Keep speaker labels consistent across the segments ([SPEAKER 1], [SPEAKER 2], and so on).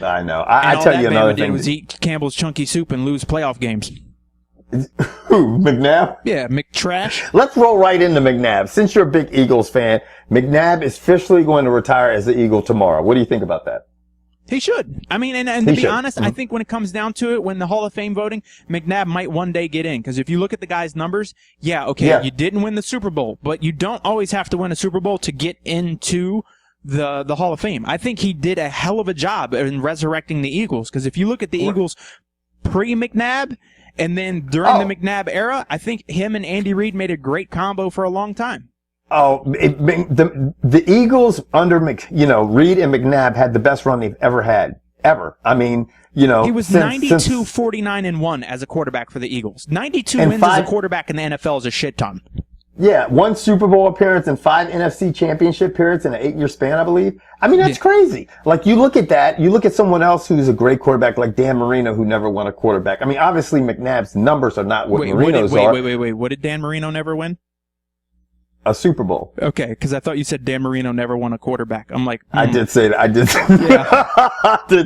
[SPEAKER 1] I know. I tell you another thing.
[SPEAKER 2] All that was eat Campbell's Chunky Soup and lose playoff games.
[SPEAKER 1] Who, McNabb?
[SPEAKER 2] Yeah, McTrash.
[SPEAKER 1] Let's roll right into McNabb. Since you're a big Eagles fan, McNabb is officially going to retire as the Eagle tomorrow. What do you think about that?
[SPEAKER 2] He should. I mean, and to be honest, I think when it comes down to it, when the Hall of Fame voting, McNabb might one day get in. Because if you look at the guy's numbers, you didn't win the Super Bowl, but you don't always have to win a Super Bowl to get into the Hall of Fame. I think he did a hell of a job in resurrecting the Eagles. Because if you look at the Eagles pre-McNabb and then during the McNabb era, I think him and Andy Reid made a great combo for a long time.
[SPEAKER 1] Oh, the Eagles under Reid and McNabb had the best run they've ever had, ever. I mean,
[SPEAKER 2] he was 92, 49, and 1 as a quarterback for the Eagles. 92 wins as a quarterback in the NFL is a shit ton.
[SPEAKER 1] Yeah, 1 Super Bowl appearance and 5 NFC Championship appearances in an 8-year span, I believe. I mean, that's crazy. Like, you look at that, you look at someone else who's a great quarterback, like Dan Marino, who never won a quarterback. I mean, obviously McNabb's numbers are not what Marino's are.
[SPEAKER 2] Wait. What did Dan Marino never win?
[SPEAKER 1] A Super Bowl.
[SPEAKER 2] Okay, because I thought you said Dan Marino never won a quarterback. I'm like,
[SPEAKER 1] I did say that. I did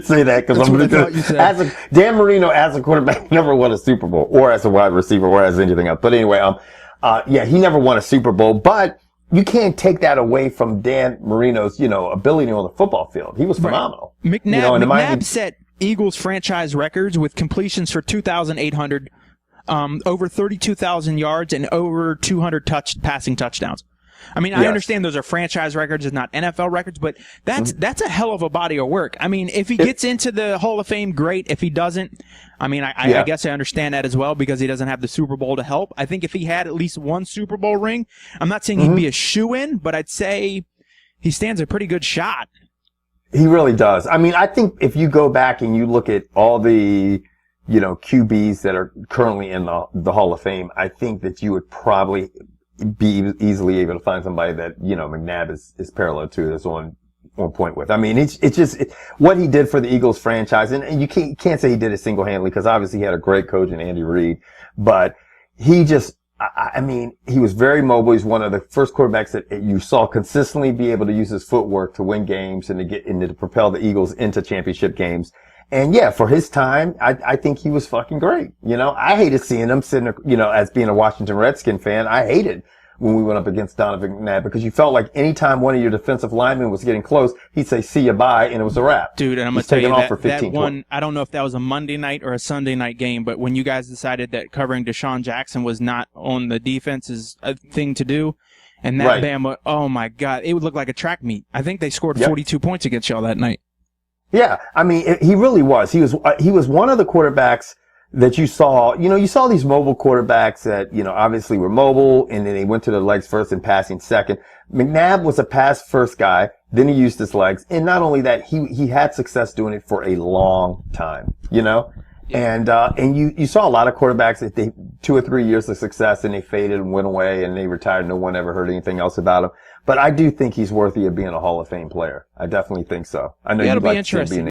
[SPEAKER 1] say that because Dan Marino as a quarterback never won a Super Bowl, or as a wide receiver, or as anything else. But anyway, he never won a Super Bowl. But you can't take that away from Dan Marino's, ability on the football field. He was phenomenal.
[SPEAKER 2] McNabb set Eagles franchise records with completions for 2,800. Over 32,000 yards and over 200 passing touchdowns. I mean, I understand those are franchise records and not NFL records, but that's a hell of a body of work. I mean, if he gets into the Hall of Fame, great. If he doesn't, I mean, I guess I understand that as well because he doesn't have the Super Bowl to help. I think if he had at least 1 Super Bowl ring, I'm not saying he'd be a shoo-in, but I'd say he stands a pretty good shot.
[SPEAKER 1] He really does. I mean, I think if you go back and you look at all the QBs that are currently in the Hall of Fame, I think that you would probably be easily able to find somebody that, McNabb is parallel to, that's on point with. I mean, it's just what he did for the Eagles franchise. And you can't say he did it single-handedly because obviously he had a great coach in Andy Reid, but he just, I mean, he was very mobile. He's one of the first quarterbacks that you saw consistently be able to use his footwork to win games and to propel the Eagles into championship games. And for his time, I think he was fucking great. I hated seeing him sitting, as being a Washington Redskin fan, I hated when we went up against Donovan McNabb because you felt like anytime one of your defensive linemen was getting close, he'd say, see ya, bye, and it was a wrap.
[SPEAKER 2] Dude, and I'm going to tell you that one, I don't know if that was a Monday night or a Sunday night game, but when you guys decided that covering Deshaun Jackson was not on the defense's thing to do, and that Bama, oh my God, it would look like a track meet. I think they scored 42 points against y'all that night.
[SPEAKER 1] Yeah, I mean, he really was. He was one of the quarterbacks that you saw. You saw these mobile quarterbacks that, obviously were mobile, and then they went to their legs first and passing second. McNabb was a pass first guy. Then he used his legs, and not only that, he had success doing it for a long time. And you saw a lot of quarterbacks that 2 or 3 years of success and they faded and went away and they retired. No one ever heard anything else about him. But I do think he's worthy of being a Hall of Fame player. I definitely think so. I know you'd like to see him being